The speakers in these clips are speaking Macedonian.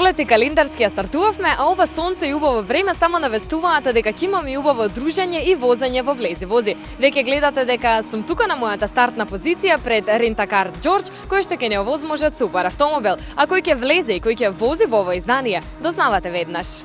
пролети календарски ја стартувавме, а ова сонце и убаво време само навестуваат дека ќе имаме убаво дружење и возење во Влези вози. Веќе гледате дека сум тука на мојата стартна позиција пред Рентакар Джордж, кој што ќе не овозможи супер автомобил. А кој ќе влезе и кој ќе вози во ова издание, дознавате веднаш.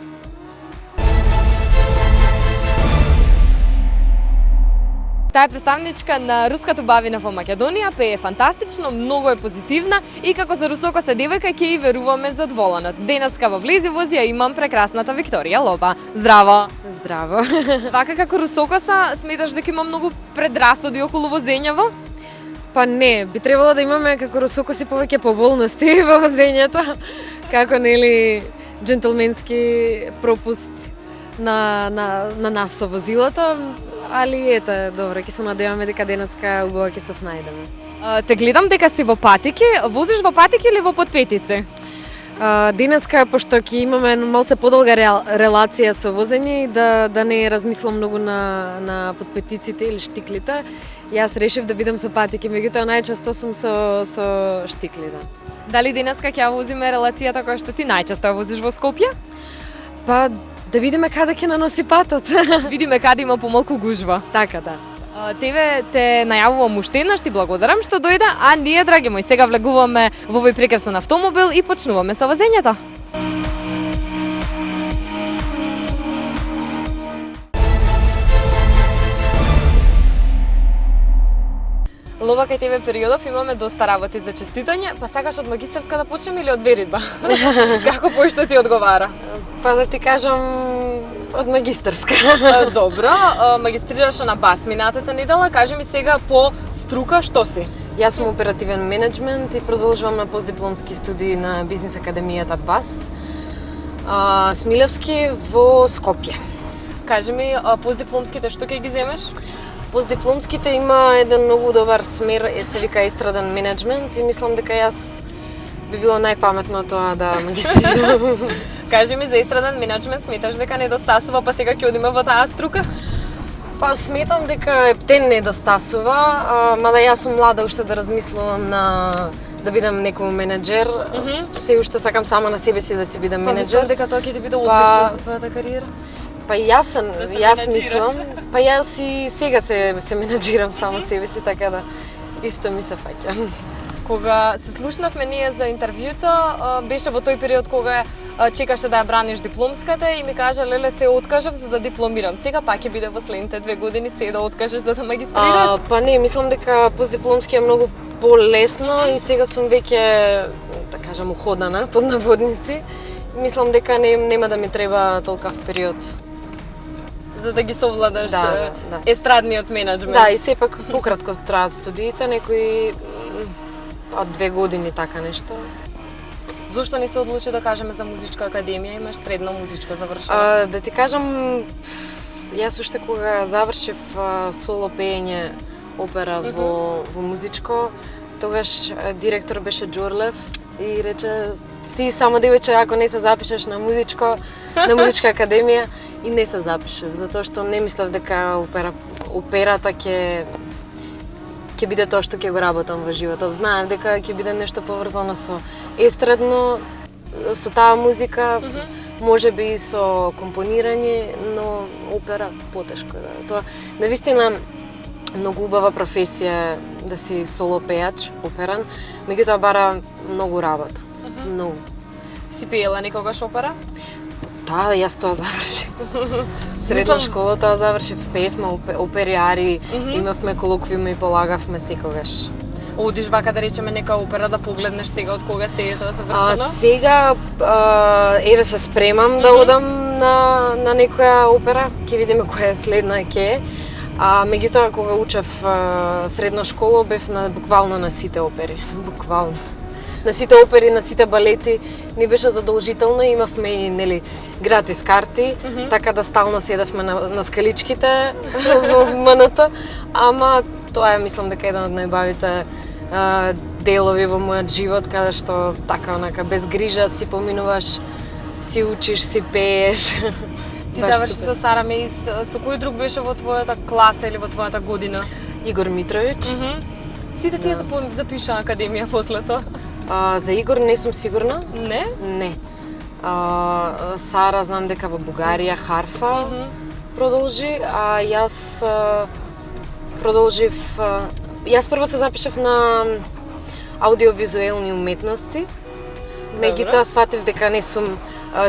Таа е представничка на руската убавина во Македонија, пее фантастично, многу е позитивна и како за русоко девојка ќе и веруваме задоволена. Денеска во Влези вози ја имам прекрасната Викторија Лоба. Здраво! Здраво! Вака како русокоса, сметаш дека има многу предрасуди околу возењево? Па не, би требало да имаме како русокоси повеќе поволности во возењето, како нели джентлменски пропуст на нас со возилото. Али ете, добро, ќе се надеваме дека денеска убаво ќе се снајдеме. Те гледам дека си во патики, возиш во патики или во подпетици? Денеска, пошто ќе имаме малце подолга релација со возење и да не размислам многу на подпетиците или штиклите, јас решив да бидам со патики, меѓутоа најчесто сум со штикли, да. Дали денеска ќе возиме релацијата која што ти најчесто возиш во Скопје? Па да видиме каде ќе наноси патот. Видиме каде има помалку гужва. Така да. Тебе те најавувам уште еднаш, ти благодарам што дојде, а ние, драги мои, сега влегуваме во овој прекрасен автомобил и почнуваме со возењето. Лова, кај тебе периодов имаме доста работи за честитање, па сакаш од магистарска да почнеме или од веридба? Како поишто ти одговара? Па да ти кажам од магистарска. Добро, магистрираше на БАС минатата недела, кажи ми сега по струка што си? Јас сум оперативен менеджмент и продолжувам на постдипломски студии на Бизнис академијата БАС, Смилевски во Скопје. Кажи ми, постдипломските што ќе ги земеш? Постдипломските има еден многу добар смер, се вика естраден менеджмент и мислам дека јас би било најпаметно тоа да магистрирам. Кажи ми, за естраден менеджмент сметаш дека недостасува, па сега ќе одиме во таа струка? Па сметам дека ептен недостасува, мада јас сум млада уште да размислувам да бидам некој менеджер. Се уште сакам само на себе си да си бидам менеджер. Па мислам дека тоа ќе ти биде одлично за твојата кариера. Па јас мислам, па јас и сега се менеджирам само себе си, така да исто ми се фаќа. Кога се слушнавме ние за интервјуто, беше во тој период кога чекаше да ја браниш дипломската и ми кажа, леле, се откажав за да дипломирам. Сега пак ќе биде во следните 2 години се да откажеш за да магистрираш? Па не, мислам дека постдипломски е многу полесно и сега сум веќе, да кажам, уходана под наводници. Мислам дека нема да ми треба толкав период. За да ги совладаш естрадниот менеджмент. Да, и сепак пократко траат студиите, некои од 2 години така нешто. Зошто не се одлучи да кажеме за музичка академија, имаш средно музичко завршено? Да ти кажам, јас уште кога завршив соло пеење опера во музичко, тогаш директор беше Джорлев и рече, ти само девојче ако не се запишеш на музичка академија, и не се запишев, затоа што не мислев дека операта ќе биде тоа што ќе го работам во животот. Знаев дека ќе биде нешто поврзано со естрадно, со таа музика, можеби и со компонирање, но опера потешко да. Тоа навистина многу убава професија да си соло пејач, операн, меѓутоа бара многу работа. Многу. Си пеела некогаш опера? Да, јас тоа завршив. Средна школа тоа завршив, пеевме опери, ари, имавме колоквиуми и полагавме секогаш. Одиш вака да речеме нека опера да погледнеш сега од кога се е тоа завршено? Сега еве се спремам да одам на некоја опера, ќе видиме која е следна ќе. Меѓутоа кога учев средна школа бев буквално на сите опери, буквално. На сите опери, на сите балети ни беше задолжително, имавме и нели гратис карти, така да стално седевме на скаличките во МНТ, ама тоа е мислам дека еден од најбавите делови во мојот живот, каде што така онака без грижа си поминуваш, си учиш, си пееш. Ти заврши со Сара Меис, со кој друг беше во твојата класа или во твојата година? Игор Митровиќ. Сите тие запиша академија после тоа? За Игор не сум сигурна. Не? Не. Сара знам дека во Бугарија харфа продолжи, а јас продолжив. Јас прво се запишав на аудиовизуелни уметности. Меѓутоа сватив дека не сум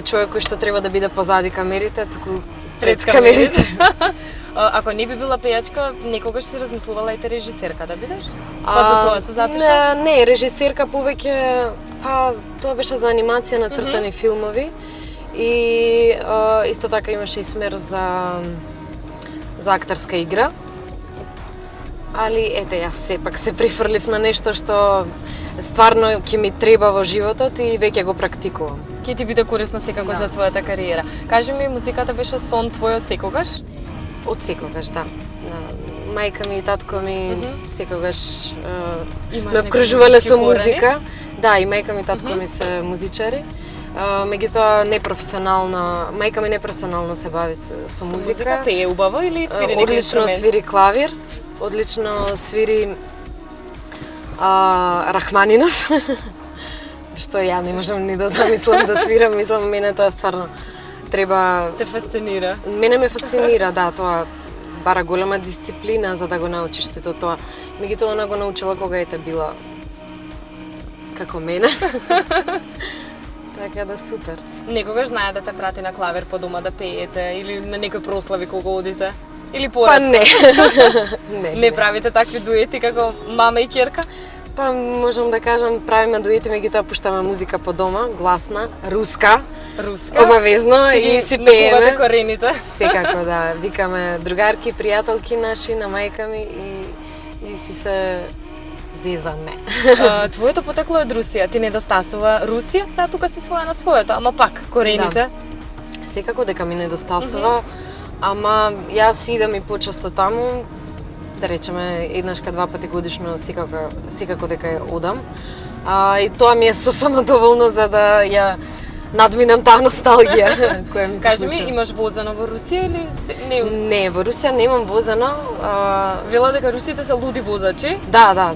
човек кој што треба да биде позади камерите, туку пред камерите. Ако не би била пејачка, некогаш си размислувала и режисерка да бидеш? Па за тоа се запиша? Не, режисерка повеќе, тоа беше за анимација на цртани филмови и исто така имаше и смер за актерска игра. Али ете, јас сепак се префрлив на нешто што стварно ќе ми треба во животот и веќе го практикувам. Ќе ти биде корисно секако за твојата кариера. Кажи ми, музиката беше сон твој од секогаш? Од секогаш, да. Мајка ми и татко ми секогаш ме обкружувале со музика. Да, и мајка ми и татко ми се музичари. Меѓутоа непрофесионално, мајка ми непрофесионално се бави со музика. Пее убаво или свири некој одлично инструмент? Свири клавир, одлично свири Рахманинов. Што ја не можам ни да замислам да свирам, мислам мене тоа стварно треба. Те фасцинира. Мене ме фасцинира, да, тоа бара голема дисциплина за да го научиш сето тоа. Меѓутоа она го научила кога ете била како мене. Така да супер. Некогаш знае да те прати на клавир по дома да пеете или на некои прослави кога одите? Или поредко? Па не. Не правите такви дуети како мама и ќерка? Па можам да кажам правиме дуети, меѓутоа пуштаме музика по дома, гласна, руска. Обавезно и си пееме. Корените. Секако да, викаме другарки, пријателки наши на мајка ми и си се зезаме. Твоето потекло е од Русија, ти недостасува Русија, сега тука си своја на своето, ама пак корените. Да. Секако дека ми недостасува, ама јас идам и почесто таму, да речеме еднашка два пати годишно секако дека ја одам. И тоа ми е сосема доволно за да ја надминам таа носталгија која ми се Кажи ми, случи. имаш возено во Русија или не? Не, во Русија немам возено. Вела дека русите се луди возачи. Да.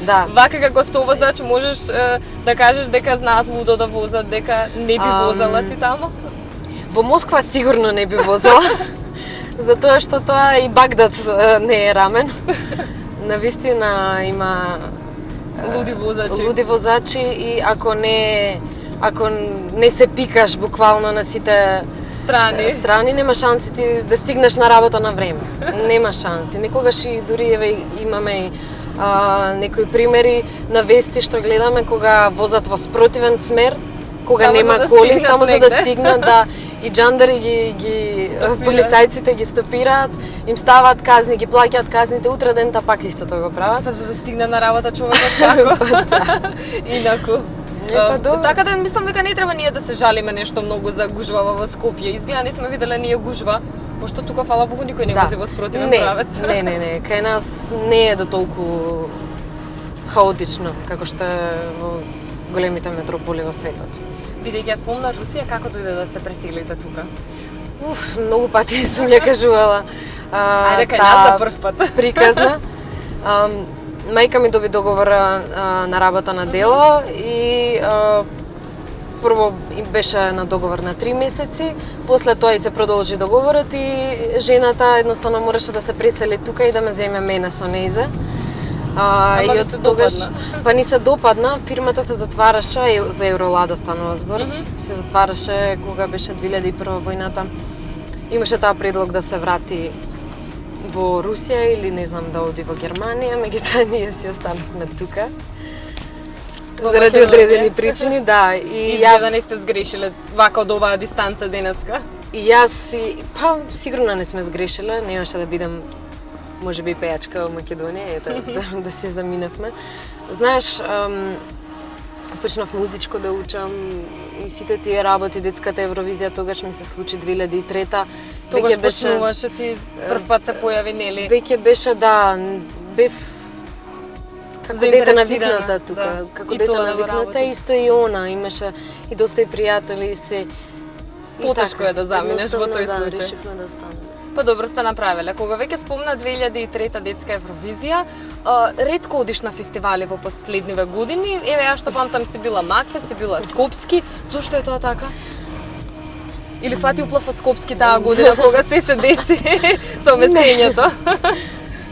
Да. Вака како совозач можеш да кажеш дека знаат лудо да возат, дека не би возела ти таму? Во Москва сигурно не би возела. Затоа што тоа и Багдад не е рамен. Навистина има Луди возачи и ако не се пикаш буквално на сите страни, нема шанси ти да стигнеш на работа на време. Нема шанси. Некогаш и дури еве имаме и некои примери на вести што гледаме кога возат во спротивен смер, кога само нема за коли, само за да негде. стигнат, да. И джандари ги полицајците ги стопираат, им ставаат казни, ги плаќаат казните, утре дента пак истото го прават. Па за да стигне на работа човекот како? Инаку. Така да мислам дека не треба ние да се жалиме нешто многу за гужва во Скопје. Изгледа не сме виделе ние гужва, пошто тука фала Богу никој не вози во спротивен правец. Не, кај нас не е до толку хаотично како што е во големите метрополи во светот. Бидејќи ја спомна Русија, како дојде да се преселите тука? Многу пати сум ја кажувала. Ајде кај нас за прв пат. Приказна. Мајка ми доби договор на работа на дело и прво беше на договор на 3 месеци, после тоа и се продолжи договорот и жената едноставно мораше да се пресели тука и да ме земе мене со нејзе. Ама и не се допадна? Па ни се допадна, фирмата се затвараше, за Евролада станува збор, се затвараше кога беше 2001 војната. Имаше таа предлог да се врати во Русија или не знам да оди во Германија, меѓутоа ние си останавме тука. Заради одредени причини, да. И Изгледа не сте сгрешиле вака од оваа дистанца денеска. И јас, сигурно не сме сгрешиле, немаше да бидам можеби пејачка во Македонија, ето, да се заминавме. Знаеш, почнав музичко да учам и сите тие работи, детската Евровизија, тогаш ми се случи 2003-та. Тогаш почнуваше ти прв пат се појави, нели? Веќе беше, да, бев како дете навикната тука, како дете навикната, исто и она, имаше и доста и пријатели се. Потешко е да заминеш во тој случај. Решивме да останеме. Па добро сте направиле. Кога веќе спомна 2003 детска Евровизија, ретко одиш на фестивали во последниве години. Еве, ја што памтам си била Макфест, си била Скопски. Зошто е тоа така? Или фати уплав од Скопски таа година кога се деси совместењето?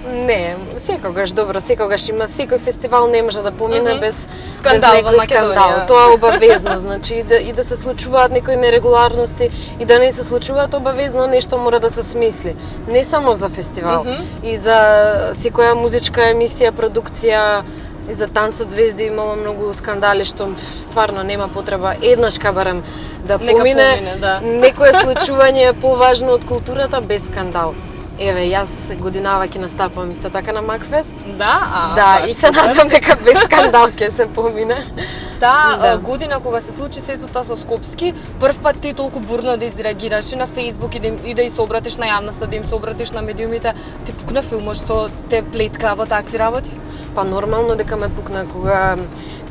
Не, секогаш добро, секогаш има секој фестивал не може да помине без скандал во некој Македонија. скандал. Тоа е обавезно, значи и да се случуваат некои нерегуларности и да не се случуваат, обавезно нешто мора да се смисли. Не само за фестивал, и за секоја музичка емисија, продукција, и за танцот звезди имало многу скандали што стварно нема потреба еднаш барем да помине, да. некое случување поважно од културата без скандал. Еве, јас годинава ќе настапувам исто така на Макфест. Да, И се надам дека без скандал ќе се помине. Таа година кога се случи сето тоа со Скопски, прв пат ти толку бурно да изреагираш и на Фејсбук и да се обратиш на јавноста, да им се обратиш на медиумите, ти пукна филмот што те плетка во такви работи? Па нормално дека ме пукна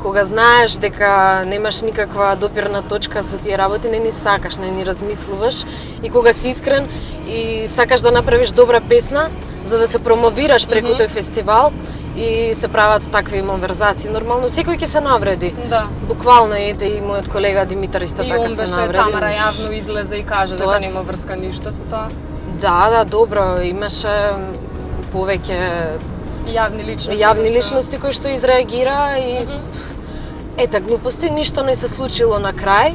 кога знаеш дека немаш никаква допирна точка со тие работи, не ни сакаш, не ни размислуваш, и кога си искрен и сакаш да направиш добра песна за да се промовираш преку тој фестивал и се прават такви малверзации, нормално секој ќе се навреди. Да. Буквално ете и мојот колега Димитар исто така се навреди. И он беше Тамара јавно излезе и каже дека нема врска ништо со тоа. Да, добро, имаше повеќе јавни личности кои што изреагира и ете глупости, ништо не се случило на крај.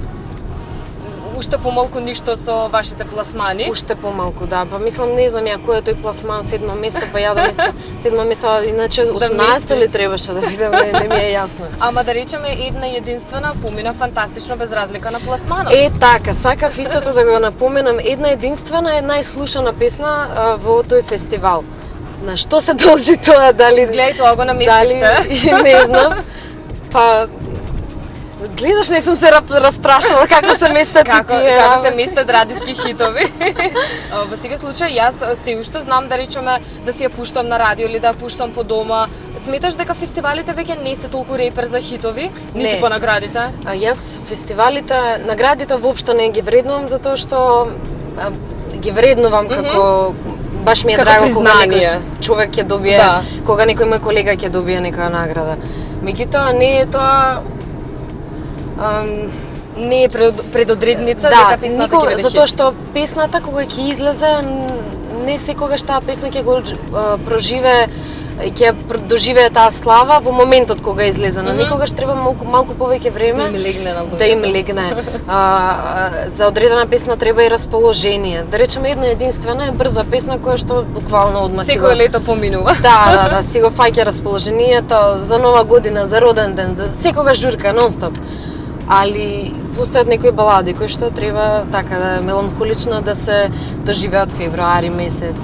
Уште помалку ништо со вашите пласмани? Уште помалку, да. Па мислам, не знам ја кој е тој пласман, 7-мо место, па ја да место, 7-мо место, иначе 18 ли требаше да видам, не ми е јасно. Ама да речеме една единствена помина фантастично без разлика на пласманот. Така, сакав истото да го напоменам, една единствена, една изслушана песна во тој фестивал. На што се должи тоа, дали... Изгледај тоа го наместиште. Не знам. Па гледаш, не сум се распрашала како се местат тие. Како се местат радиски хитови. Во секој случај, јас се уште знам да речеме да си ја пуштам на радио или да ја пуштам по дома. Сметаш дека фестивалите веќе не се толку репер за хитови, нити по наградите? Јас фестивалите, наградите воопшто не ги вреднувам затоа што ги вреднувам како баш ми е драго кога некој човек ќе добие, кога некој мој колега ќе добие некоја награда. Меѓутоа не е тоа не е предодредница дека песната ќе биде хит. Затоа што песната кога ќе излезе, не секогаш таа песна ќе го проживее, ќе доживее таа слава во моментот кога е излезена. Некогаш треба малку повеќе време да им легне. За одредена песна треба и расположение. Да речеме една единствена е брза песна која што буквално одма секој лето поминува. Да, си го фаќа расположението за нова година, за роден ден, за секогаш журка нонстоп. Али постојат некои балади кои што треба така да меланхолично да се доживеат февруари месец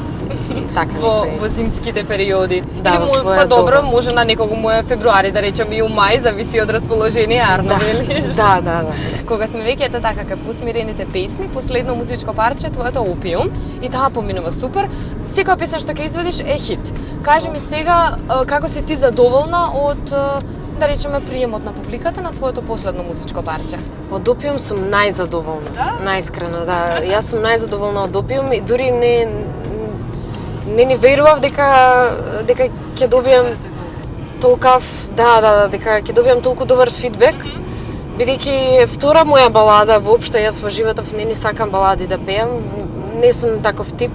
и така во зимските периоди. Да, или па добро, може на некого му е февруари, да речеме и у мај, зависи од расположение арно, или? Да. Кога сме веќе така кај усмирените песни, последно музичко парче твоето Опиум и таа поминува супер. Секоја песна што ќе изведиш е хит. Кажи ми сега како си ти задоволна од да речеме приемот на публиката на твоето последно музичко парче? Од Опиум сум најзадоволна, најискрено, да. Јас сум најзадоволна од Опиум и дури не ни верував дека ќе добиам толкав, дека ќе добиам толку добар фидбек, бидејќи втора моја балада воопшто, јас во животов не сакам балади да пеам, не сум таков тип.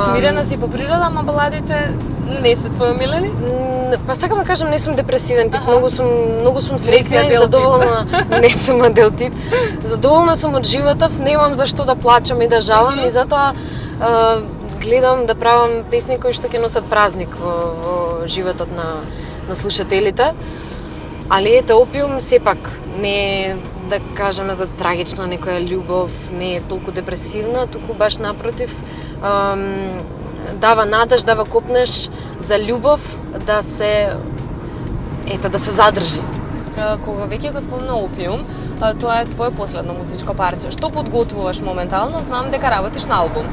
Смирена си по природа, ама баладите не се твои омилени? Па сакам да кажам, не сум депресивен тип, многу сум среќна и задоволна. Не сум адел тип. Задоволна сум од животов, немам за што да плачам и да жалам и затоа гледам да правам песни кои што ќе носат празник во животот на слушателите. Али ете, Опиум сепак не е, да кажеме, за трагична некоја љубов, не е толку депресивна, туку баш напротив, дава надеж, дава копнеш за љубов да се задржи. Кога веќе го спомна Опиум, тоа е твое последно музичко парче. Што подготвуваш моментално? Знам дека работиш на албум.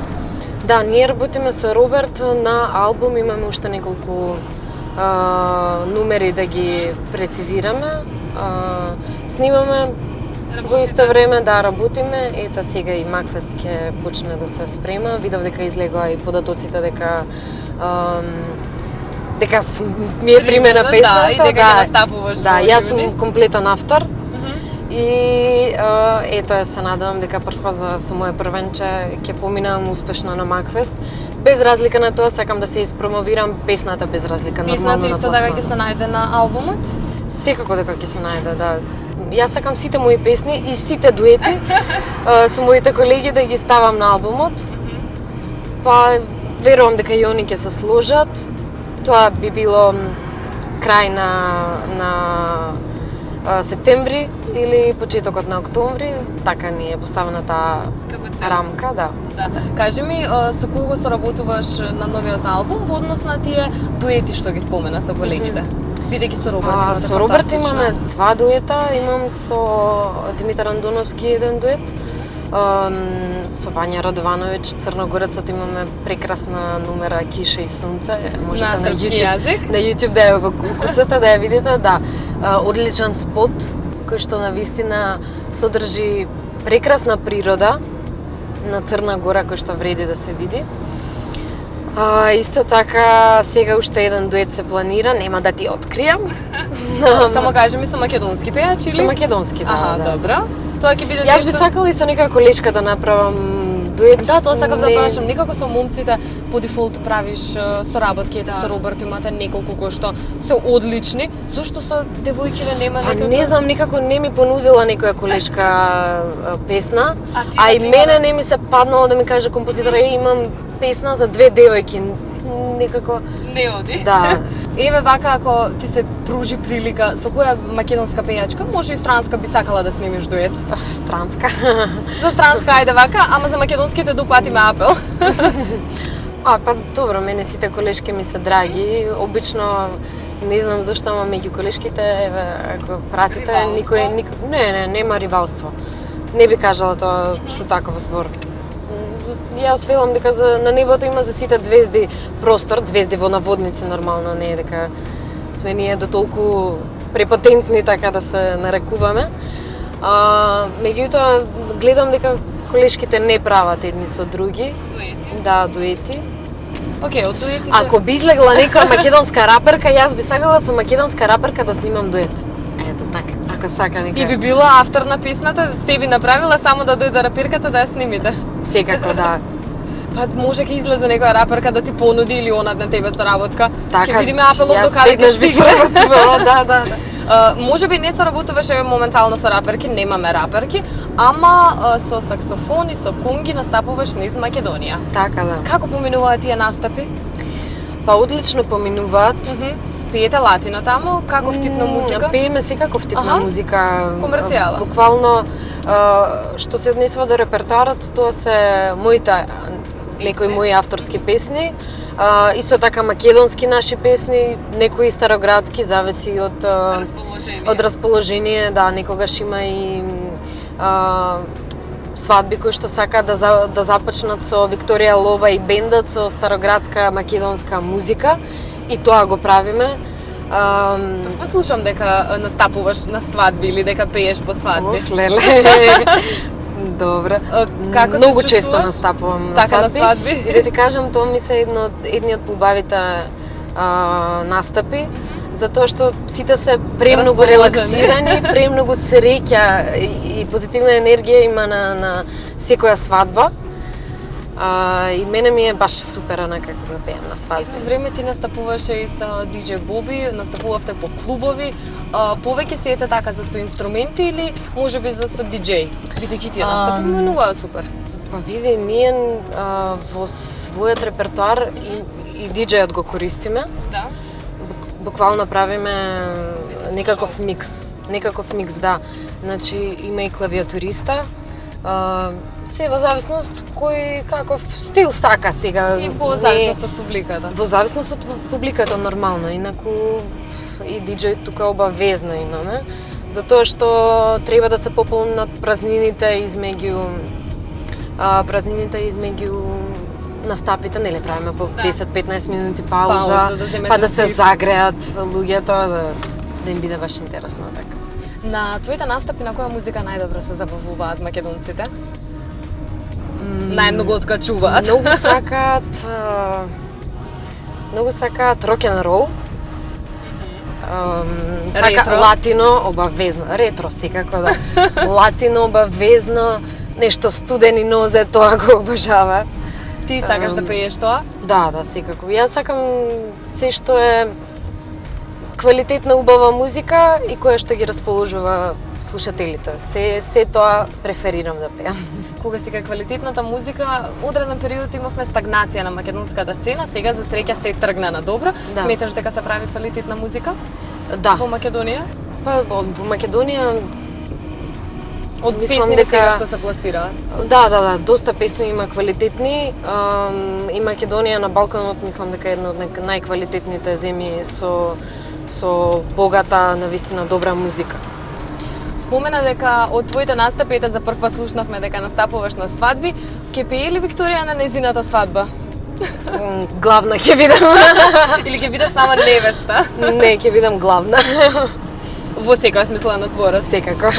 Да, ние работиме со Роберт на албум, имаме уште неколку нумери да ги прецизираме. Снимаме во исто време, да, работиме. Ета сега и Макфест ќе почне да се спрема. Видов дека излегоа и податоците дека дека ми е примена песната, и дека ќе настапуваш. Да, јас сум комплетен автор. И ето се надевам дека прв со моје првенче ќе поминам успешно на Макфест. Без разлика на тоа сакам да се испромовирам песната без разлика на Песната исто дека ќе се најде на албумот? Секако дека ќе се најде, да. Јас сакам сите мои песни и сите дуети со моите колеги да ги ставам на албумот. Па верувам дека и они ќе се сложат. Тоа би било крај на септември или почетокот на октомври, така ни е поставена таа рамка, да. Кажи ми, со кого соработуваш на новиот албум во однос на тие дуети што ги спомена со колегите? Бидејќи со Роберт имате Со Роберт имаме 2 дуета, имам со Димитар Андоновски еден дует, со Вања Радовановиќ, Црногорецот имаме прекрасна номера Киша и Сунце. Можете на српски јазик? На YouTube да ја куцате, да ја видите, да. Одличен спот, кој што навистина содржи прекрасна природа на Црна Гора, кој што вреди да се види. Исто така, сега уште еден дует се планира, нема да ти откријам. Само кажи ми со македонски пејач или? Со македонски, да. Аха, добро. Тоа ќе биде Јас би сакала и со некоја колешка да направам дует. Да, тоа сакав да прашам. Некако со момците по дефолт правиш соработки, ете со Роберт имате неколку кои што се одлични. Зошто со девојките нема некако? Не знам, никако не ми понудила некоја колешка песна, а и мене не ми се паднало да ми каже композитор, имам песна за 2 девојки. Некако не оди. Да. Еве вака, ако ти се пружи прилика, со која македонска пејачка, може и странска би сакала да снимиш дует? Странска. За странска, ајде вака, ама за македонските да упатиме апел. Па добро, мене сите колешки ми се драги. Обично, не знам зашто, ама меѓу колешките, ако пратите, никој... Не, нема ривалство. Не би кажала тоа со таков збор. Јас велам дека на небото има за сите звезди простор, звезди во наводници нормално, не е дека сме ние до толку препотентни така да се нарекуваме. Меѓутоа гледам дека колешките не прават едни со други. Дуети? Да, дуети. Океј, од дуетите... Ако би излегла некоја македонска раперка, јас би сакала со македонска раперка да снимам дует. Ето така, ако сака некоја. И би била автор на песната, сте би направила само да дојде раперката да ја снимите. Секако, да. Па може ќе излезе некоја раперка да ти понуди или она на тебе соработка. Така, ќе видиме апелов до каде ќе стигне. Да. Може би не соработуваш еве моментално со раперки, немаме раперки, ама со саксофон и со конги настапуваш низ Македонија. Така, да. Како поминуваат тие настапи? Па одлично поминуваат. Пиете латино таму, каков тип на музика? Пееме секаков тип на музика. Комерцијала. Буквално што се однесува до репертоарот, тоа се моите некои мои авторски песни, исто така македонски наши песни, некои староградски, зависи од расположение, да, некогаш има и свадби кои што сакаат да започнат со Викторија Лоба и бендот со староградска македонска музика и тоа го правиме. Слушам дека настапуваш на свадби или дека пееш по свадби. Леле. Добро. Како многу се често настапувам на свадби. И да ти кажам, тоа ми се едни од побавите настапи, затоа што сите се премногу релаксирани, премногу среќа и позитивна енергија има на секоја свадба. И мене ми е баш супер онака кога пеем на свадби. Време ти настапуваше и со DJ Боби, настапувавте по клубови. Повеќе си ете така за со инструменти или можеби за со DJ? Бидејќи тие настапи минуваа супер. Па види, ние во својот репертоар и DJ-от го користиме. Да. Буквално правиме некаков микс, да. Значи има и клавиатуриста. Се во зависност кој каков стил сака сега. И по зависност од публиката. Во зависност од публиката нормално, инаку и диџеј тука обавезно имаме, затоа што треба да се пополнат празнините измеѓу настапите, нели правиме по 10-15 минути пауза, па да се загреат луѓето, да им биде баш интересно така. На твоите настапи на која музика најдобро се забавуваат македонците? Најмногу откачуваат. Многу сакаат Многу сакаат рок-н-рол. Сака Ретро? латино обавезно, ретро секако да. Латино обавезно, нешто студени нозе, тоа го обожава. Ти сакаш да пееш тоа? Да, секако. Јас сакам се што е квалитетна убава музика и која што ги расположува слушателите. Се тоа преферирам да пеам. Кога си кај квалитетната музика, одреден период имавме стагнација на македонската сцена, сега за среќа се тргна на добро. Да. Сметаш дека се прави квалитетна музика Да. во Македонија? Па во Македонија Од мислам песните дека- сега што се пласираат? Да, доста песни има квалитетни. И Македонија на Балканот мислам дека е една од најквалитетните земји со богата, навистина добра музика. Спомена дека од твоите настапи, ете за прв пат слушнавме дека настапуваш на свадби, ќе пее ли Викторија на незината свадба? Главна ќе бидам. Или ќе бидеш сама невеста? Не, ќе бидам главна. Во секоја смисла на зборот. Секако.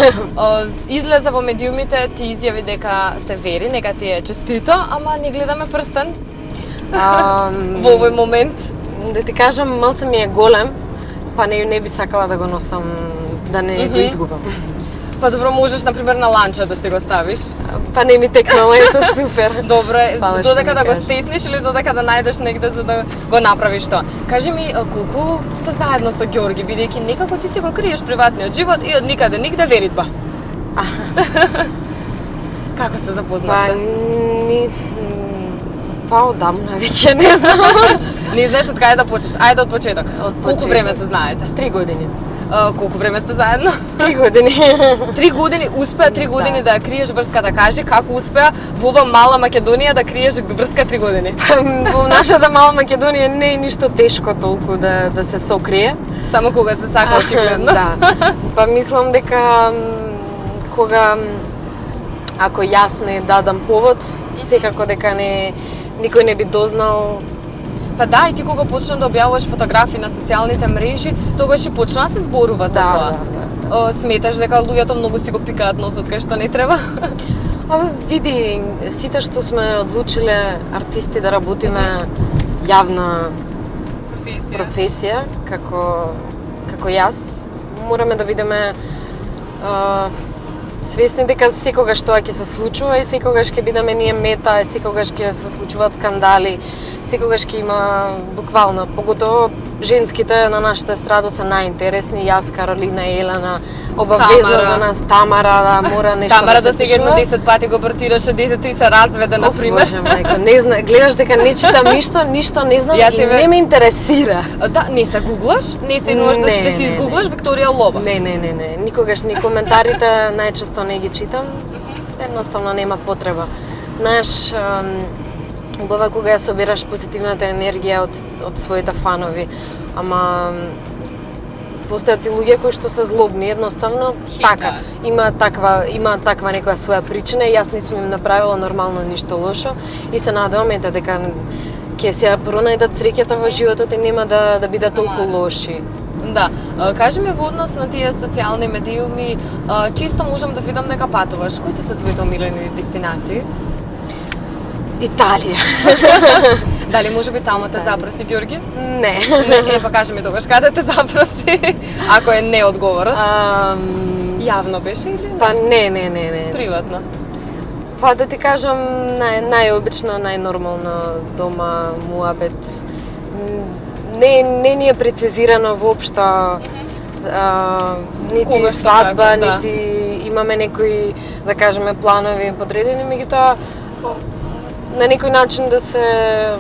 Излеза во медиумите, ти изјави дека се вери, нека ти е честито, ама не гледаме прстен во овој момент. Да ти кажам, малце ми е голем, па не би сакала да го носам, да не го изгубам. Па добро, можеш например на ланча да си го ставиш. Па не ми текнало, ето супер. Добро е, Фала што додека ми да го кажеш. стесниш или додека да најдеш негде за да го направиш тоа. Кажи ми, колку сте заедно со Ѓорги, бидејќи некако ти си го криеш приватниот живот и од никаде нигде веритба. Како се Па запознавте? Па одамна веќе не знам. Не знаеш од каде да почнеш. Ајде од почеток. Од Колку почеток. време се знаете? 3 години. Колку време сте заедно? 3 години. 3 години, успеа 3 години да ја криеш врската. Кажи како успеа во ова мала Македонија да криеш врска 3 години? Во нашата мала Македонија не е ништо тешко толку да се сокрие. Само кога се сака очигледно. Да. Па мислам дека кога ако јас не дадам повод, секако дека никој не би дознал. Па да, и ти кога почна да објавуваш фотографии на социјалните мрежи, тогаш и почна да се зборува за тоа. Сметаш дека луѓето многу си го пикаат носот кај што не треба? Види, сите што сме одлучиле артисти да работиме јавна професија, како јас, мораме да бидеме свесни дека секогаш тоа ќе се случува и секогаш ќе бидеме ние мета, и секогаш ќе се случуваат скандали, секогаш ќе има буквално, поготово женските на нашата естрада се најинтересни, јас, Каролина, Елена, обавезно за нас, Тамара, да мора нешто Тамара да се сега едно случува. 10 пати го бортираше детето и се разведе, например. Боже мајко, не знам, гледаш дека не читам ништо не знам Јас и себе- не ме интересира. Да, не се гуглаш? Не се еднаш Не, да си не, изгуглаш Викторија Лоба? Не, никогаш ни коментарите најчесто не ги читам. Едноставно нема потреба. Знаеш, убава кога ја собираш позитивната енергија од своите фанови, ама постојат и луѓе кои што се злобни, едноставно така. Има таква некоја своја причина и јас не сум им направила нормално ништо лошо и се надевам дека ќе се пронајдат среќата во животот и нема да бидат толку лоши. Да, кажи ми во однос на тие социјални медиуми, често можам да видам дека патуваш. Кои ти се твоите омилени дестинации? Италија. Дали може би таму те запроси Ѓорги? Не. Не, па кажи ми тогаш каде те запроси, ако е не одговорот. Јавно беше или не? Па не. Приватно. Па да ти кажам, најобично, најнормално дома, муабет. Не ни е прецизирано воопшто нити Кога што свадба, како, да. нити имаме некои, да кажеме, планови подредени, меѓутоа на некој начин да се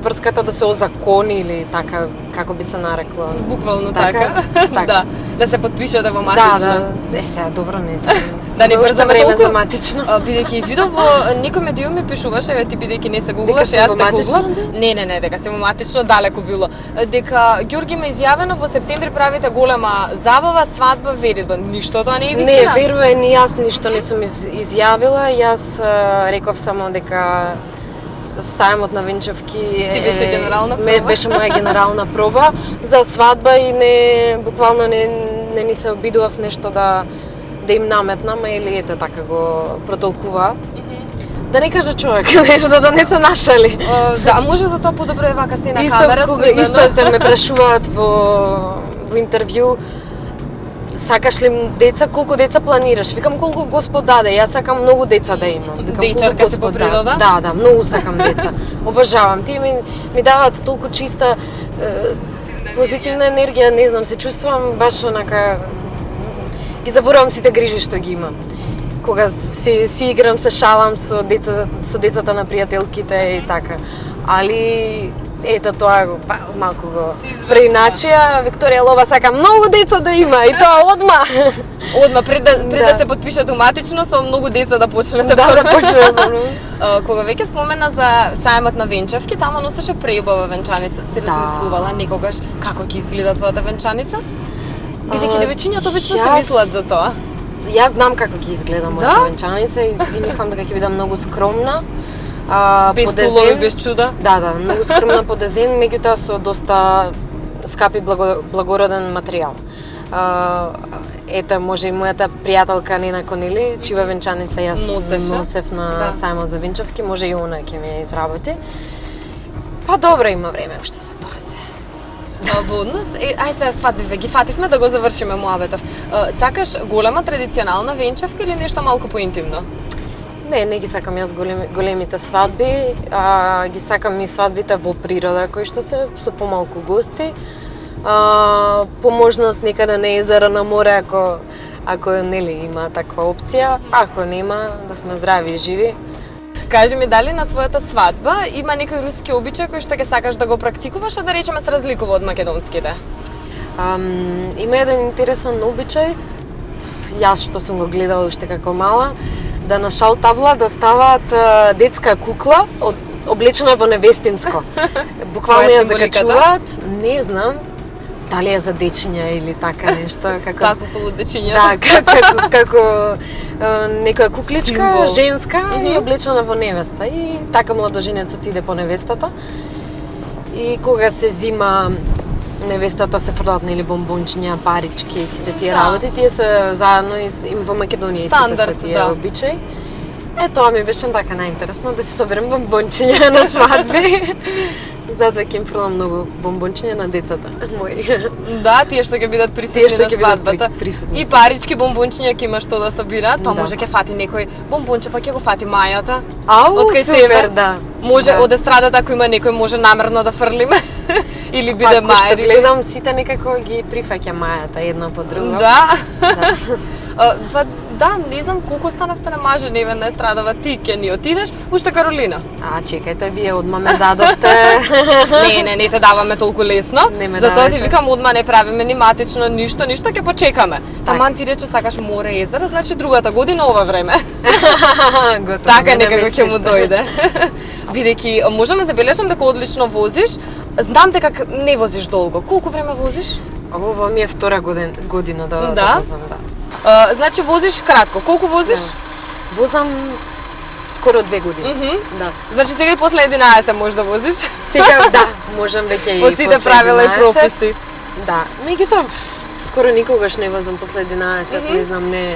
врската да се озакони или така како би се нарекло. Буквално Така? така. Да, да се подпише да во матично. Да, сега добро не знам. Да не брзаме време толку. за матично. Бидејќи видов во некој медиуми пишуваше, еве ти бидејќи не се гуглаш, Дека јас сум те во матично? гуглам. Не, дека се во матично далеку било. Дека Ѓорги ме изјавено во септември правите голема забава, свадба, веридба. Ништо тоа не е Не, вистина. верувам, ни јас ништо не сум изјавила. Јас реков само дека сајмот на Венчавки Ти беше генерална проба? Беше моја генерална проба за свадба и буквално не ни се обидував нешто да им наметнам или ете така го протолкува. Да не каже човек, нешто да не се нашали. Да, може за тоа подобро е вака сни на Исто, камера снимено. исто те ме прашуваат во интервју, сакаш ли деца, колку деца планираш? Викам колку Господ даде, јас сакам многу деца да имам. Викам, Дечарка колку си по Господ природа? Да, многу сакам деца. Обожавам. Тие ми даваат толку чиста позитивна енергија, не знам, се чувствувам баш онака, ги заборавам сите грижи што ги имам. Кога си играм, се шалам со децата на пријателките и така. Али ето тоа малку го преиначија. Викторија Лова сака многу деца да има и тоа одма. Одма пред да се потпише автоматично со многу деца да почне да почне со Кога веќе спомена за сајмот на венчавки, тама носеше преубава венчаница. Си размислувала некогаш како ќе изгледа твојата венчаница? Бидејќи на веќињата обично се мислат за тоа. Јас знам како ќе изгледа мојата венчаница и мислам дека ќе биде многу скромна. Без стулови, без чуда? Да, многу скромна по дизајн, меѓутоа со доста скапи благороден материјал. Ета, може и мојата пријателка Нена Конили, чија венчаница јас носев на сајмот за венчавки, може и она ќе ми ја изработи. Па добро, има време уште за тоа се. Во однос, ај сега свадби ги фативме да го завршиме муабетов. Сакаш голема традиционална венчавка или нешто малку поинтимно? Не ги сакам јас големите свадби, ги сакам и свадбите во природа, кои што се со помалку гости. По можност некаде на езеро, на море, ако нели има таква опција, ако нема, да сме здрави и живи. Кажи ми, дали на твојата свадба има некој руски обичај кој што ќе сакаш да го практикуваш, а да речеме се разликува од македонските? Има еден интересен обичај, јас што сум го гледала уште како мала, да на шал табла да ставаат детска кукла облечена во невестинско. Буквално ја закачуваат, не знам, дали е за дечиња или така нешто, како полудечиња. Да, како некоја кукличка, женска и облечена во невеста. И така младоженецот иде по невестата. И кога се зима невестата се фрлат нели бомбончиња, парички и сите тие работи, тие се заедно и во Македонија истите се тие обичаи. Тоа ми беше така најинтересно да си соберем бомбончиња на свадби. Затоа ќе им фрлам многу бомбончиња на децата мои. Да, тие што ќе бидат присутни на свадбата. И парички бомбончиња ќе има што да собираат, па може ќе фати некој бомбонче, па ќе го фати мајата. Од кај тебе, да. Може од естрадата ако има некој може намерно да фрлиме. Или биде мајри. Што гледам сите некако ги прифаќа мајата една по друга. Да. Да, не знам колку станавте на маже невен на естрадава, ти ќе ни отидеш, уште Каролина. Чекајте, вие одма ме дадовте. Не те даваме толку лесно. Затоа ти викам одма не правиме ни матично ништо, ќе почекаме. Таман ти рече сакаш море, езера, значи другата година ова време. Така некако ќе му дојде. Бидејќи можеме забележам дека одлично возиш, знам дека не возиш долго. Колку време возиш? Ова ми е втора година да возам, да. Значи возиш кратко. Колку возиш? Возам скоро 2 години. Да. Значи сега и после 11 можеш да возиш? Сега да, можам веќе и после 11. По сите правила и прописи. Да, меѓутоа скоро никогаш не возам после 11, не знам, не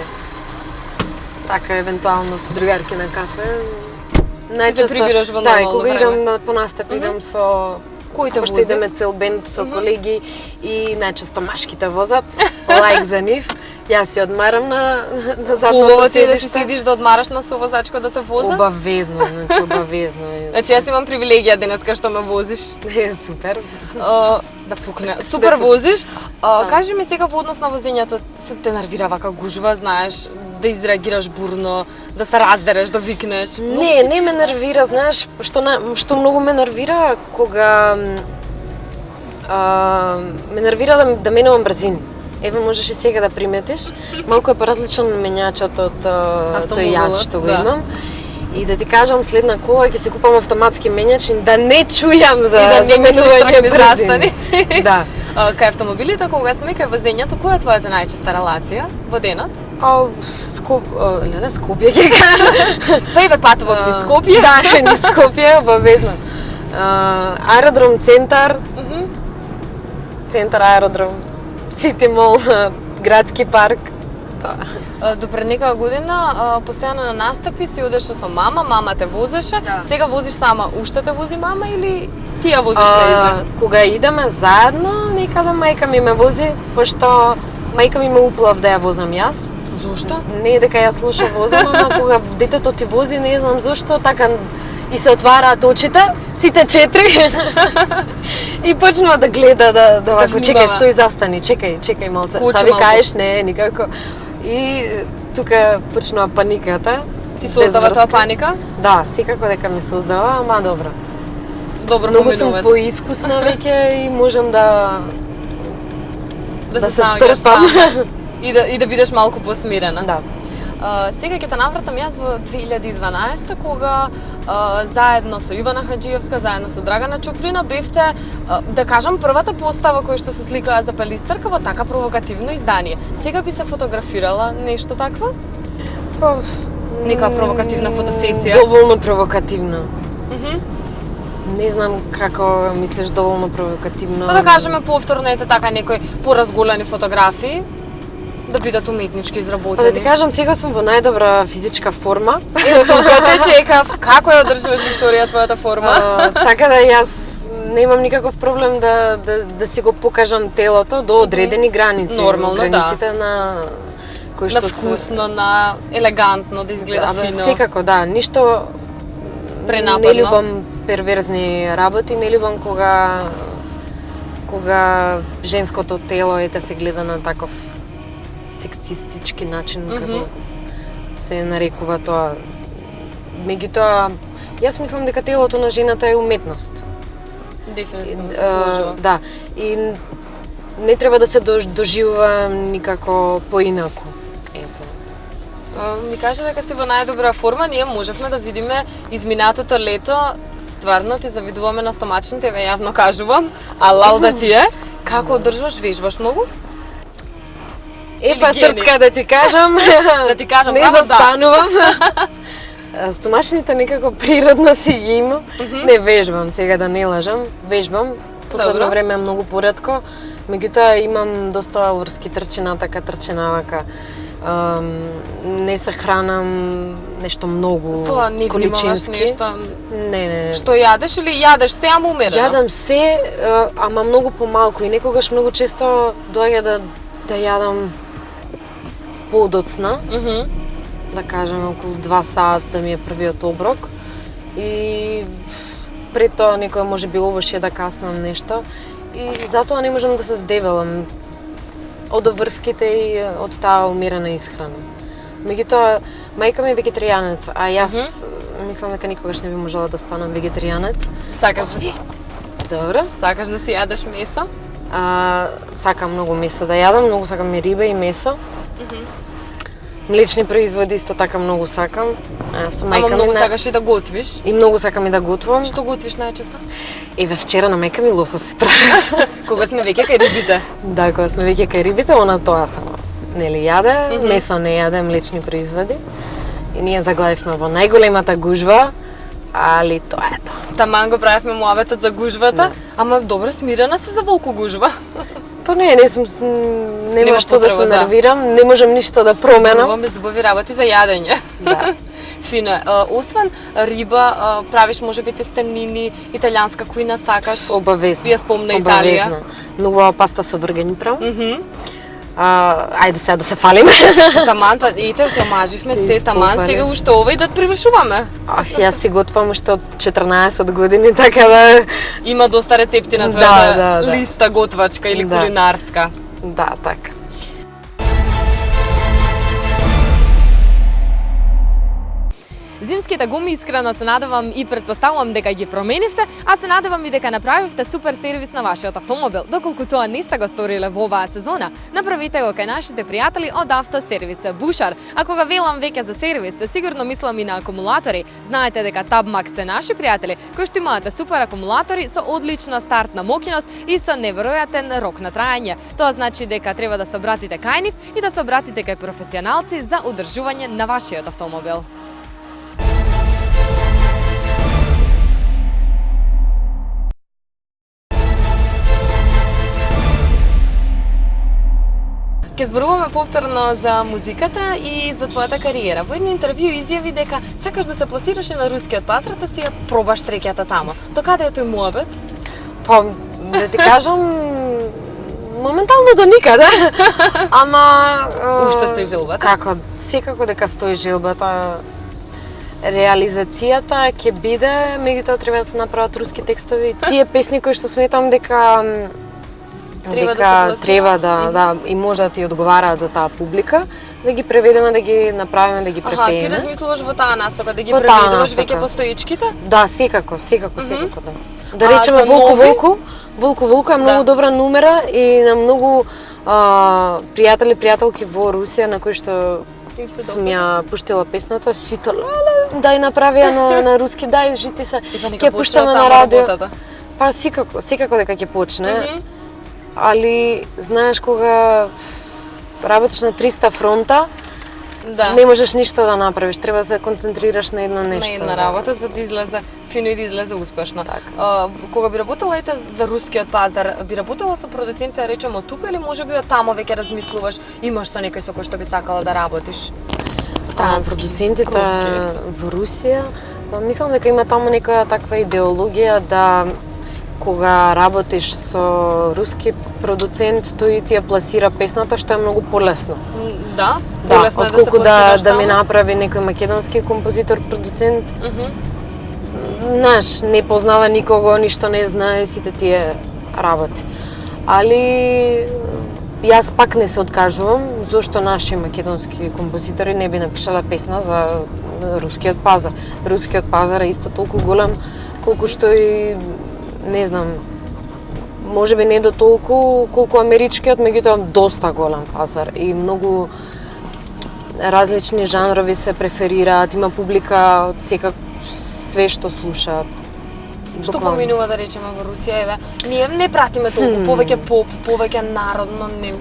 така евентуално со другарки на кафе. Најчесто прибираш во нормално кога идам по настап, идам со коите вози? Идеме цел бенд со колеги и најчесто машките возат. Лајк за нив. Јас си одмарам на задното седиште. Да си седиш да одмараш на совозачко да те возат? Обавезно, значи обавезно. Значи јас имам привилегија денеска што ме возиш. Супер. Да пукне. Супер возиш. Кажи ми сега во однос на возењето, се те нервира вака гужва, знаеш, да изреагираш бурно, да се раздереш, да викнеш? Не ме нервира, знаеш, што многу ме нервира кога ме нервира да менувам брзини. Еве можеш и сега да приметиш, малку е поразличен мењачот од тој јас што го имам. И да ти кажам, следна кола ќе се купам автоматски мењач да не чујам за менување брзини. Да. Кај автомобилите, кога сме кај возењето, која е твојата најчеста релација во денот? Скопје ќе кажа. Па еве патувам низ Скопје. Да, низ Скопје, обавезно. Аеродром Центар. Центар аеродром. Сити мол, градски парк. Тоа. До пред некоја година постојано на настапи си одеше со мама те возеше. Да. Сега возиш сама, уште те вози мама или ти ја возиш нејзе? Кога идеме заедно, некаде мајка ми ме вози, пошто мајка ми ме уплав да ја возам јас. Зошто? Не е дека ја слуша возам, ама кога детето ти вози, не знам зошто, така и се отвараат очите, сите 4. И почнува да гледа, да вако, чекај, стои, застани, чекај малце. Учи Стави малку. каеш, не, никако. И тука почнува паниката. Ти создава без тоа врска. паника? Да, секако дека ми создава, ама добро. Добро Многу сум поминување. поискусна веќе и можам да Да да се се снаоѓаш стрпам. сама. И да бидеш малку посмирена. Да. Сега ќе те навратам јас во 2012 кога заедно со Ивана Хаџиевска, заедно со Драгана Чуприна бевте, да кажам, првата постава која што се сликаа за Пелистрка во така провокативно издание. Сега би се фотографирала нешто такво? Па, Нека провокативна фотосесија? Доволно провокативна. Мгм. Не знам како мислиш доволно провокативно. Па да кажеме повторно ете така некои поразголени фотографии да бидат уметнички Па изработени. да ти кажам, сега сум во најдобра физичка форма. Тука те чекав. Како ја одржуваш, Викторија, твојата форма? Така да јас немам никаков проблем да си го покажам телото до одредени граници. Нормално, да. границите на кои На што се вкусно, на елегантно, да изгледа Абе, фино. секако, да, ништо Пренападно. не љубам перверзни работи, не љубам кога женското тело ете се гледа на таков сексистички начин, како се нарекува тоа. Меѓутоа, јас мислам дека телото на жената е уметност. Дефинитивно се сложува. Да, и не треба да се доживува никако поинаку. Ето. Ми кажа дека си во најдобра форма, ние можевме да видиме изминатото лето, стварно ти завидуваме на стомачните, ве јавно кажувам, алал да ти е. Како одржуваш, вежбаш многу? Епа, Или гени? срцка да ти кажам. Да ти кажам, не право, да. застанувам. Стомашните некако природно си ги имам. Не вежбам, сега да не лажам. Вежбам. Последно Добро. време многу поретко. Меѓутоа имам доста врски трчина, така трчина вака. Не се хранам нешто многу Тоа не внимаваш количински. нешто. Не. Што јадеш или јадеш се, ама умерено? Јадам се, ама многу помалку и некогаш многу често доаѓа да јадам подоцна. Да кажем околу 2 сат да ми е првиот оброк и пред тоа некој може би овоше да каснам нешто и затоа не можам да се здевелам од врските и од таа умерена исхрана. Меѓутоа, мајка ми е вегетаријанец, а јас мислам дека никогаш не би можела да станам вегетаријанец. Сакаш да, Добро. сакаш да си јадеш месо? Сакам многу месо да јадам, многу сакам и риба и месо. Млечни производи исто така многу сакам. Со мајка Ама ми многу сакаш и да готвиш. И многу сакам и да готвам. Што готвиш најчесто? Еве вчера на мајка ми лосос се прави. Кога сме веќе кај рибите. Да, кога сме веќе кај рибите, она тоа само. Нели јаде, месо не јаде, млечни производи. И ние заглавивме во најголемата гужва, али тоа е тоа. Таман го правевме муабетот за гужвата, ама добро смирена си за волку гужва. Па не сум нема Нема што да потреба, се да. нервирам, не можам ништо да променам. Зборуваме збови работи за јадење. Да. Фино е. Освен риба, правиш можеби тестенини, италијанска кујна сакаш? Обавезно. Ја спомна Италија. Обавезно. Многу убава паста со бргени правам. Ајде сега да се фалиме. Таман, па ете, те омаживме се, таман, Испокваре. сега уште ова и да привршуваме. Јас си готвам уште од 14 години, така да Има доста рецепти на Да, твојата да. листа готвачка или Да. кулинарска. да, така. Зимските гуми искрено се надевам и претпоставувам дека ги променивте, а се надевам и дека направивте супер сервис на вашиот автомобил. Доколку тоа не сте го сториле во оваа сезона, направете го кај нашите пријатели од автосервис Бушар. А кога велам веќе за сервис, сигурно мислам и на акумулатори. Знаете дека Tabmax се наши пријатели кои што имаат супер акумулатори со одлична стартна мокиност и со неверојатен рок на траење. Тоа значи дека треба да се обратите кај нив и да се обратите кај професионалци за одржување на вашиот автомобил. Ке ќе зборуваме повторно за музиката и за твојата кариера. Во едно интервју изјави дека сакаш да се пласираш и на рускиот пазар, да си ја пробаш среќата тамо. До каде е тој муабет? Па, да ти кажам, моментално до никаде. Ама Уште стои желбата? Како, секако дека стои желбата. Реализацијата ќе биде, меѓутоа треба да се направат руски текстови. Тие песни кои што сметам дека треба да и може да ти одговараат за таа публика, да ги преведеме, да ги направиме, да ги препееме. Ти размислуваш во таа насока, да ги преведуваш веќе постоичките? Да, секако да. Да речеме Волку Волку е многу добра номера и на многу пријателки во Русија на кои што сум ја пуштила песната, сите дај направија на руски, дај жити се, ќе пуштаме на радио. Па секако дека ќе почне. Али знаеш кога работиш на 300 фронта, не можеш ништо да направиш, треба да се концентрираш на едно нешто. На една работа за да излезе фино и да излезе успешно. Кога би работела за рускиот пазар, би работела со продуценти, да речеме од тука или можеби од тамо веќе размислуваш, имаш со некој со кој што би сакала да работиш? Странски, продуцентите во Русија, мислам дека има таму некоја таква идеологија да кога работиш со руски продуцент, тој ти ја пласира песната, што е многу полесно. Да, полесно е отколку да ми направи некој македонски композитор, продуцент. Знаеш, не познава никого, ништо не знае, сите тие работи. Али јас пак не се откажувам, зошто наши македонски композитори не би напишале песна за рускиот пазар. Рускиот пазар е исто толку голем колку што и не знам, можеби не до толку колку америчкиот, меѓутоа доста голем пазар и многу различни жанрови се преферираат, има публика од све што слушаат. Што поминува, да речеме, во Русија, еве, ние не пратиме толку, повеќе поп, повеќе народно, не...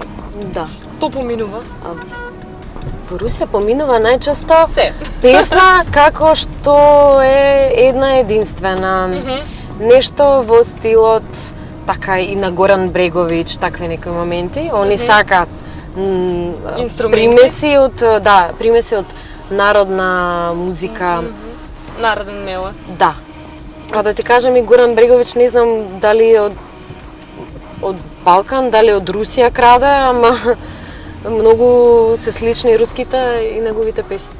Да. Што поминува? Во Русија поминува најчесто песна како што е една единствена. Нешто во стилот така и на Горан Бреговиќ, такви некои моменти. Они сакаат примеси од народна музика. Народен мелост. Да. Па да ти кажам, и Горан Бреговиќ не знам дали од Балкан, дали од Русија краде, ама многу се слични руските и неговите песни.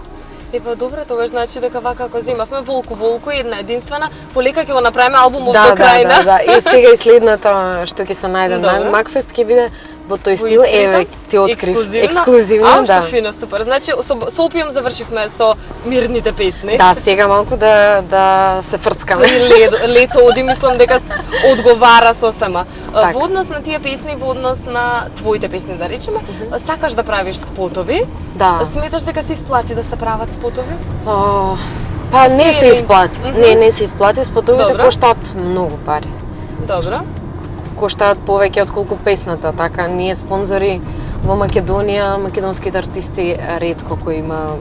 Епа добре, тогаш значи дека вака како земавме Волку една единствена, полека ќе го направиме албумов до крајна. Да. И сега и следната што ќе се најде на Макфест ќе биде во тој стил, еве ти открив ексклузивно, да. Што фино, супер. Значи со опиум завршивме со мирните песни. Да, сега малку да се фрцкаме. Лето оди, мислам дека одговара сосема. Во однос на тие песни, во однос на твоите песни, да речеме, сакаш да правиш спотови? Да. Сметаш дека се исплати да се прават спотови? Па не се исплати. Не се исплати, спотовите коштаат многу пари. Добро. Коштаат повеќе отколку песната, така ние спонзори во Македонија, македонските артисти ретко кои има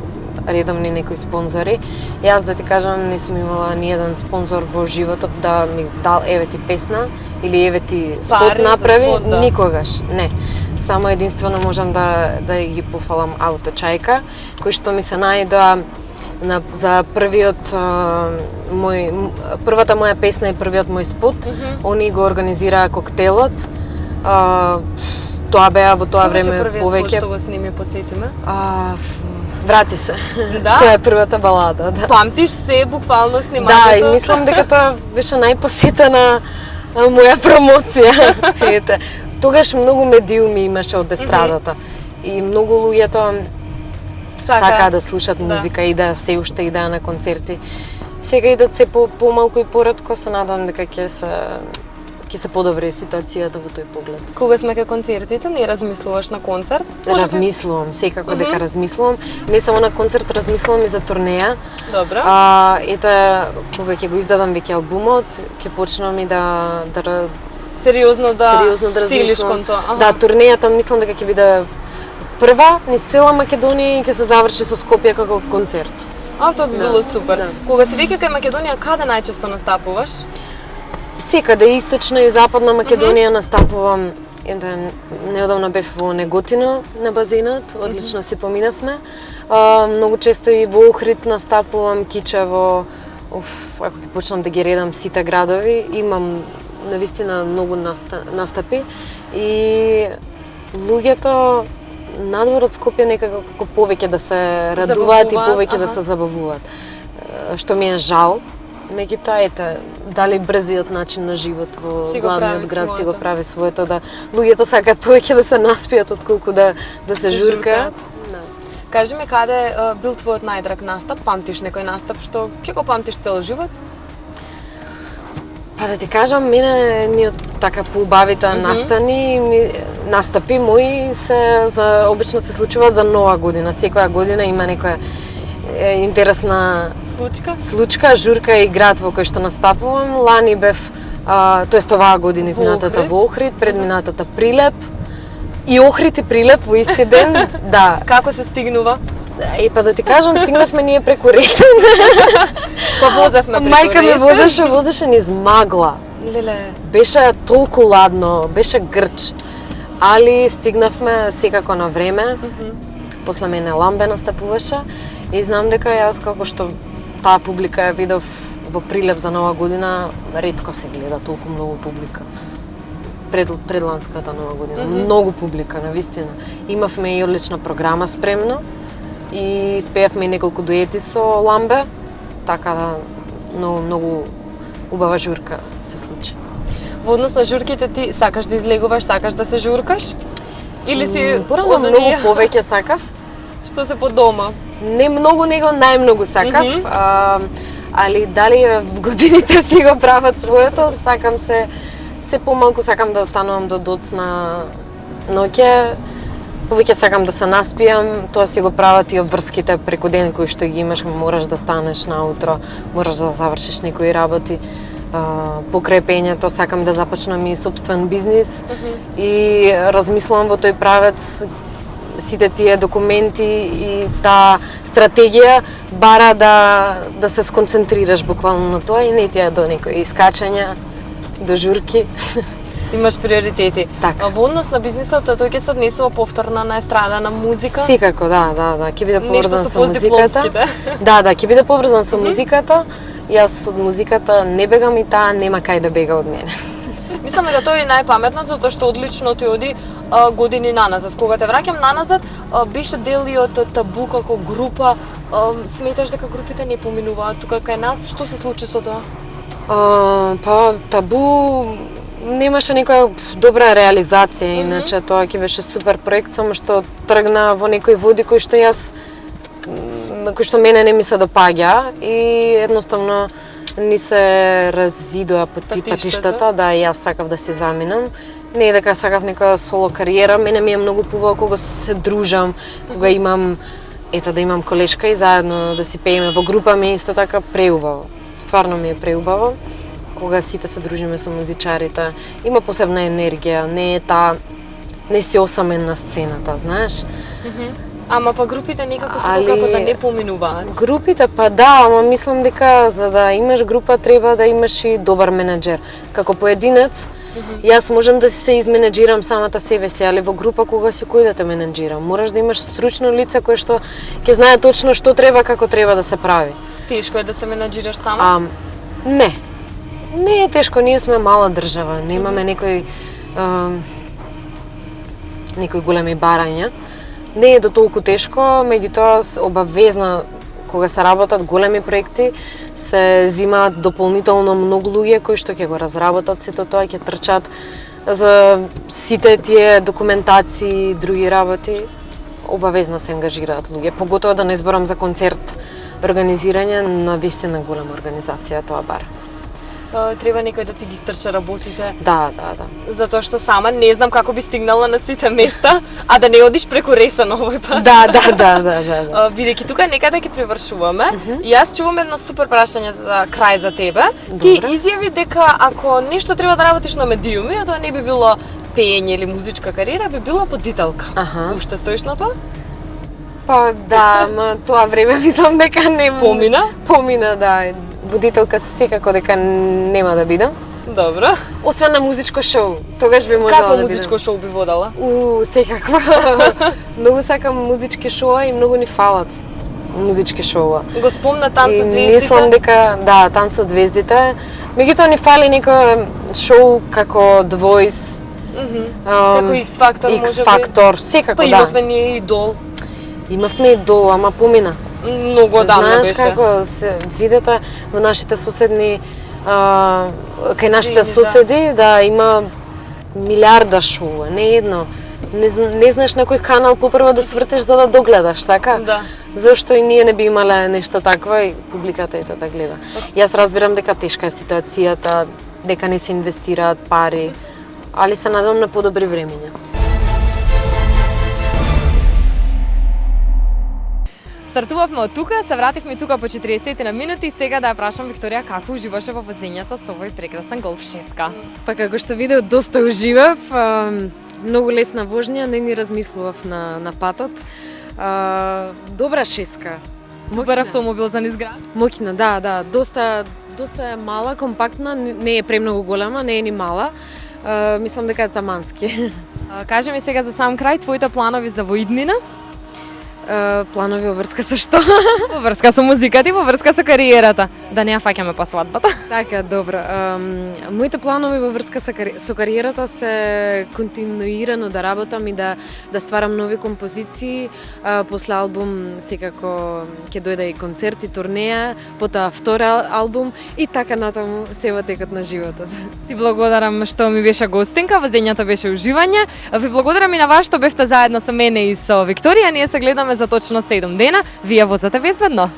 редовни некои спонзори. Јас да ти кажам не сум имала ни еден спонзор во животот да ми дал еве ти песна или еве ти спот направи, никогаш, не. Само единствено можам да ги пофалам Авточајка, кој што ми се најдоа за првата моја песна и првиот мој спот. Они го организираа коктелот. Тоа беа во тоа време повеќе. Кој беше првиот спот што го сними, потсетиме? Врати се. Да? Тоа е првата балада, да. Памтиш се буквално снимањето? Да, и мислам дека тоа беше најпосетена моја промоција. Ете. Тогаш многу медиуми имаше од естрадата и многу луѓето сакаа да слушат музика и да се уште идеа на концерти. Сега идат се помалку и поретко, се надам дека ќе се подобри ситуацијата во тој поглед. Кога сме кај концертите, не размислуваш на концерт? Размислувам, секако дека размислувам. Не само на концерт, размислувам и за турнеја. Добро. Ете, кога ќе го издадам веќе албумот, ќе почнам и да сериозно да цилиш кон тоа. Да, турнејата мислам дека ќе биде прва низ цела Македонија и ќе се заврши со Скопје како концерт. Тоа би било супер. Да. Кога си веќе кај Македонија, каде најчесто настапуваш? Секаде, источна и западна Македонија настапувам. Неодамна бев во Неготино на базенот, одлично си поминавме. Многу често и во Охрид настапувам, Кичево, ако ќе почнам да ги редам сите градови, имам навистина многу настапи и луѓето надвор од Скопје некако како повеќе да се радуваат и повеќе да се забавуваат. Што ми е жал, меѓутоа ете, дали брзиот начин на живот во главниот град си го прави своето, да луѓето сакаат повеќе да се наспијат отколку да се журкаат. Кажи ми, каде бил твојот најдраг настап? Памтиш некој настап што ќе го памтиш цел живот? Па да ти кажам, мене ни од така поубавите настапи мои се обично се случуваат за Нова година. Секоја година има некоја интересна случка, журка и град во кој што настапувам. Лани бев, тоест оваа година изминатата во Охрид, предминатата Прилеп. И Охрид и Прилеп во исти ден, да. Како се стигнува? Па да ти кажам, стигнавме ние преку Ресен. Па возевме преку Мајка ме возеше низ магла. Леле. Беше толку ладно, беше грч. Али стигнавме секако на време. После мене Ламбе настапуваше и знам дека јас како што таа публика ја видов во Прилеп за Нова година, ретко се гледа толку многу публика. Предланската Нова година. Многу публика, навистина. Имавме и одлична програма спремно и спеевме неколку дуети со Ламбе, така да многу убава журка се случи. Во однос на журките ти сакаш да излегуваш, сакаш да се журкаш? Или си порано многу повеќе сакав. Што се по дома? Не многу, него најмногу сакав. Али дали в годините си го прават своето, сакам се помалку сакам да останувам до доцна ноќе. Повеќе сакам да се наспијам, тоа си го прават и обврските преку ден кои што ги имаш, мораш да станеш наутро, мораш да завршиш некои работи. Покрај пењето сакам да започнам и сопствен бизнис и размислувам во тој правец. Сите тие документи и таа стратегија бара да се сконцентрираш буквално на тоа и не ти до некои искачања, до журки. Имаш приоритети. Така. Во однос на бизнисот, тој ќе се однесува повторно на естрада, на музика? Секако, да. Ќе биде поврзан со музиката. Да, ќе биде поврзан со музиката. Јас од музиката не бегам и таа нема кај да бега од мене. Мислам дека тоа е најпаметно, затоа што одлично ти оди години наназад. Кога те враќам наназад, беше дел и од Табу како група. Сметаш дека групите не поминуваат тука кај нас? Што се случи со тоа? Па Табу немаше некоја добра реализација, иначе тоа ќе беше супер проект, само што тргна во некои води кои што мене не ми се допаѓа и едноставно ни се разидоа патиштата, да, и јас сакав да се заминам. Не е дека сакав некоја соло кариера, мене ми е многу побаво кога се дружам, кога имам, да имам колешка и заедно да си пееме во група ми исто така преубаво. Стварно ми е преубаво. Кога сите се дружиме со музичарите, има посебна енергија, не си осамен на сцената, знаеш. Ама па групите некако како да не поминуваат. Групите па да, ама мислам дека за да имаш група треба да имаш и добар менеджер. Како поединец, јас можам да се изменеджирам самата себе си, али во група кога си кој да те менеджира. Мораш да имаш стручно лице кое што ќе знае точно што треба, како треба да се прави. Тешко е да се менеджираш сама? Не е тешко, ние сме мала држава, немаме некои големи барања. Не е до толку тешко, меѓутоа обавезно кога се работат големи проекти, се зимаат дополнително многу луѓе кои што ќе го разработат сето тоа, ќе трчат за сите тие документации, други работи. Обавезно се ангажираат луѓе, поготоа да не зборам за концерт, организирање на вистина голема организација тоа бара. Треба некој да ти ги стрча работите. Да. Затоа што сама не знам како би стигнала на сите места, а да не одиш преку Ресен овој пат. Да. Бидејќи тука некаде ќе привршуваме, и јас чувам едно супер прашање за крај за тебе. Добре. Ти изјави дека ако нешто треба да работиш на медиуми, а тоа не би било пеење или музичка кариера, би била водителка. Уште стоиш на тоа? Па да, ма тоа време мислам дека не Помина, да. Водителка секако дека нема да бидам. Добро. Освен на музичко шоу, тогаш би можела Какво да музичко шоу би водела? Секакво. Многу сакам музички шоуа и многу ни фалат музички шоуа. Го спомна Танц од И мислам звездите. дека, да, Танц од звездите. Меѓутоа ни фали некој шоу како The Voice, Како X Factor може X би. Factor, секако Па да. имавме ние Идол. Имавме Идол, ама помина. Многу одамна Знаеш беше. како се видете во нашите соседни кај нашите Земи, да. соседи да има милиарда шоуа, не едно. Не знаеш на кој канал попрво да свртеш за да догледаш, така? Да. Зошто и ние не би имале нешто такво и публиката ете да гледа. Јас разбирам дека тешка е ситуацијата, дека не се инвестираат пари, али се надевам на подобри времиња. Стартувавме од тука, се вративме тука по 40 на минути и сега да ја прашам Викторија како уживаше во возењето со овој прекрасен Golf 6. Па како што видев, доста уживав. Многу лесна вожња, не ни размислував на патот. Добра шеска. Супер автомобил за низ град. Мокина, да, доста е мала, компактна, не е премногу голема, не е ни мала. Мислам дека е тамански. Кажи ми сега за сам крај твоите планови за во иднина, Планови во врска со што? во врска со музиката и во врска со кариерата. Да не ја фаќаме па свадбата. Така, добро. Моите планови во врска со кариерата се континуирано да работам и да стварам нови композиции. После албум секако ќе дојде и концерт и турнеја, потоа втора албум и така натаму се во текот на животот. Ти благодарам што ми беше гостинка, возењето беше уживање. Ви благодарам и на вас што бевте заедно со мене и со Викторија. Ние се гледаме за точно 7 дена. Вие возете безбедно.